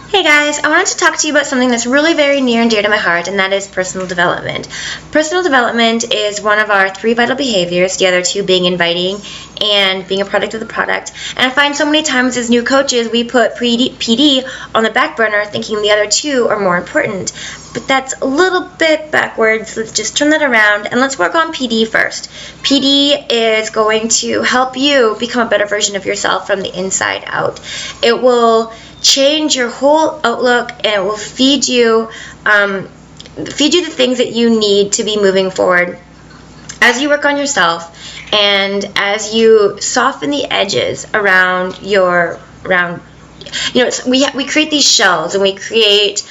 Hey guys, I wanted to talk to you about something that's really very near and dear to my heart, and that is personal development. Personal development is one of our 3 vital behaviors, the other 2 being inviting and being a product of the product. And I find so many times as new coaches, we put PD on the back burner thinking the other 2 are more important. But that's a little bit backwards. Let's just turn that around and let's work on PD first. PD is going to help you become a better version of yourself from the inside out. It will change your whole outlook, and it will feed you the things that you need to be moving forward as you work on yourself and as you soften the edges around we create these shells and we create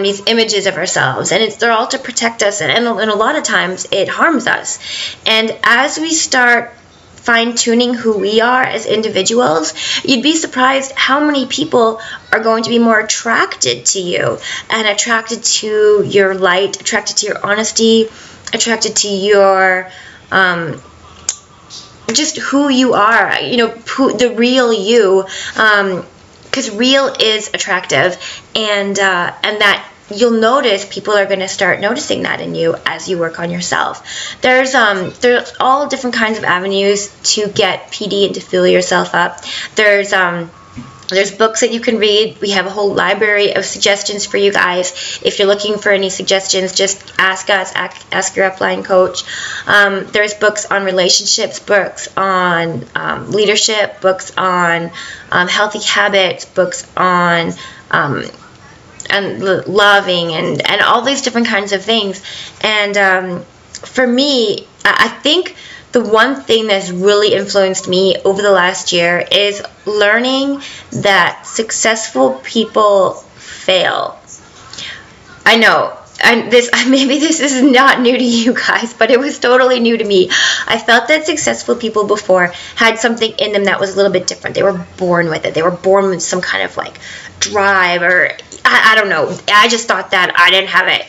these images of ourselves, and they're all to protect us, and a lot of times it harms us. And as we start fine-tuning who we are as individuals, you'd be surprised how many people are going to be more attracted to you and attracted to your light, attracted to your honesty, attracted to your just who you are, the real you, because real is attractive, and that you'll notice people are going to start noticing that in you as you work on yourself. There's all different kinds of avenues to get PD and to fill yourself up. There's books that you can read. We have a whole library of suggestions for you guys. If you're looking for any suggestions, just ask us, ask your upline coach. There's books on relationships, books on leadership, books on healthy habits, books on and loving and all these different kinds of things. And for me, I think the one thing that's really influenced me over the last year is learning that successful people fail. I know, maybe this is not new to you guys, but it was totally new to me. I felt that successful people before had something in them that was a little bit different. They were born with it. They were born with some kind of drive, or I don't know. I just thought that I didn't have it.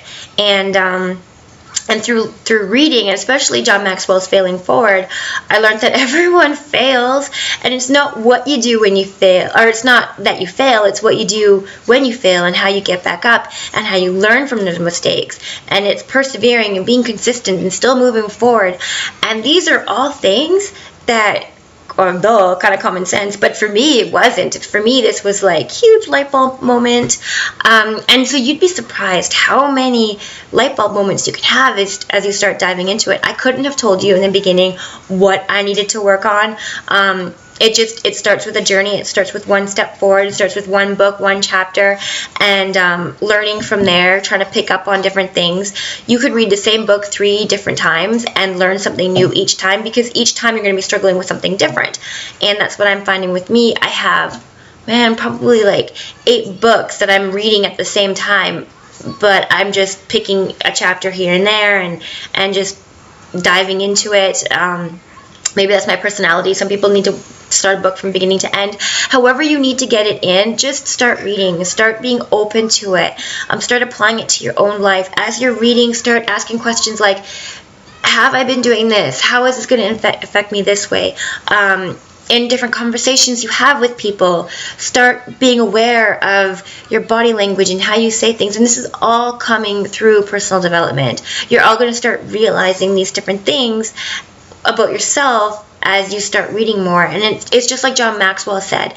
And through reading, and especially John Maxwell's Failing Forward, I learned that everyone fails, and it's not what you do when you fail, or it's not that you fail, it's what you do when you fail and how you get back up and how you learn from those mistakes. And it's persevering and being consistent and still moving forward. And these are all things that kind of common sense, but for me it wasn't. For me, this was huge light bulb moment, and so you'd be surprised how many light bulb moments you can have as you start diving into it. I couldn't have told you in the beginning what I needed to work on. It starts with a journey. It starts with one step forward. It starts with one book, one chapter, and learning from there, trying to pick up on different things. You could read the same book 3 different times and learn something new each time, because each time you're going to be struggling with something different. And that's what I'm finding with me. I have, probably 8 books that I'm reading at the same time, but I'm just picking a chapter here and there and just diving into it. Maybe that's my personality. Some people need to start a book from beginning to end. However you need to get it in, just start reading. Start being open to it. Start applying it to your own life. As you're reading, start asking questions like, have I been doing this? How is this going to affect me this way? In different conversations you have with people, start being aware of your body language and how you say things. And this is all coming through personal development. You're all going to start realizing these different things about yourself as you start reading more. And it's just like John Maxwell said,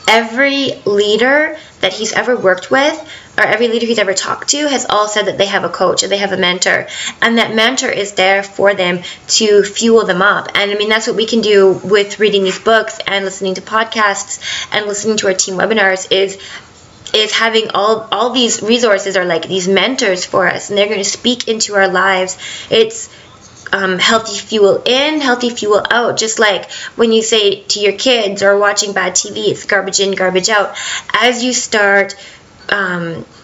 every leader that he's ever worked with, or every leader he's ever talked to, has all said that they have a coach and they have a mentor, and that mentor is there for them to fuel them up. And that's what we can do with reading these books and listening to podcasts and listening to our team webinars, is having all these resources are like these mentors for us, and they're going to speak into our lives. It's healthy fuel in, healthy fuel out. Just like when you say to your kids or watching bad TV, it's garbage in, garbage out. As you start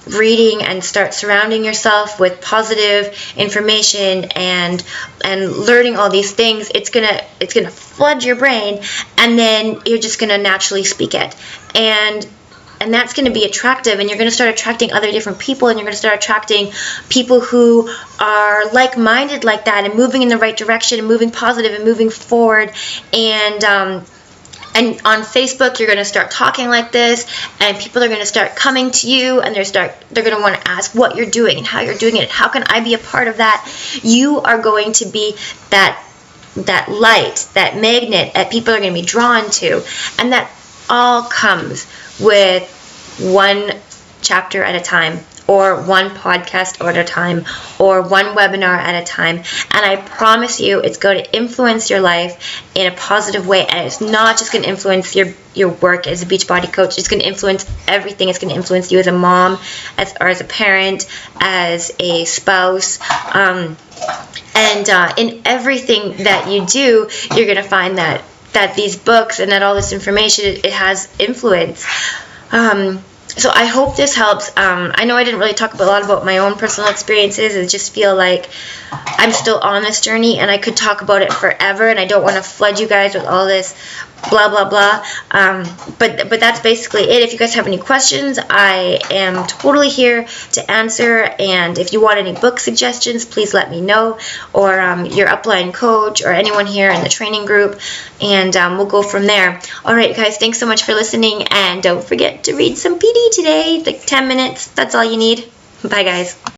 reading and start surrounding yourself with positive information and learning all these things, it's gonna flood your brain, and then you're just gonna naturally speak it. And that's going to be attractive, and you're going to start attracting other different people, and you're going to start attracting people who are like-minded like that and moving in the right direction and moving positive and moving forward and And on Facebook, you're going to start talking like this, and people are going to start coming to you, and they're going to want to ask what you're doing and how you're doing it. How can I be a part of that? You are going to be that light, that magnet that people are going to be drawn to, and that all comes with one chapter at a time, or one podcast at a time, or one webinar at a time. And I promise you, it's going to influence your life in a positive way. And it's not just going to influence your work as a Beachbody coach. It's going to influence everything. It's going to influence you as a mom, or as a parent, as a spouse. And in everything that you do, you're going to find that these books and that all this information, it has influence. So I hope this helps. I know I didn't really talk a lot about my own personal experiences. I just feel like I'm still on this journey, and I could talk about it forever, and I don't want to flood you guys with all this blah, blah, blah. But that's basically it. If you guys have any questions, I am totally here to answer. And if you want any book suggestions, please let me know, or your upline coach, or anyone here in the training group, and we'll go from there. All right, guys, thanks so much for listening, and don't forget to read some PD today, like 10 minutes. That's all you need. Bye, guys.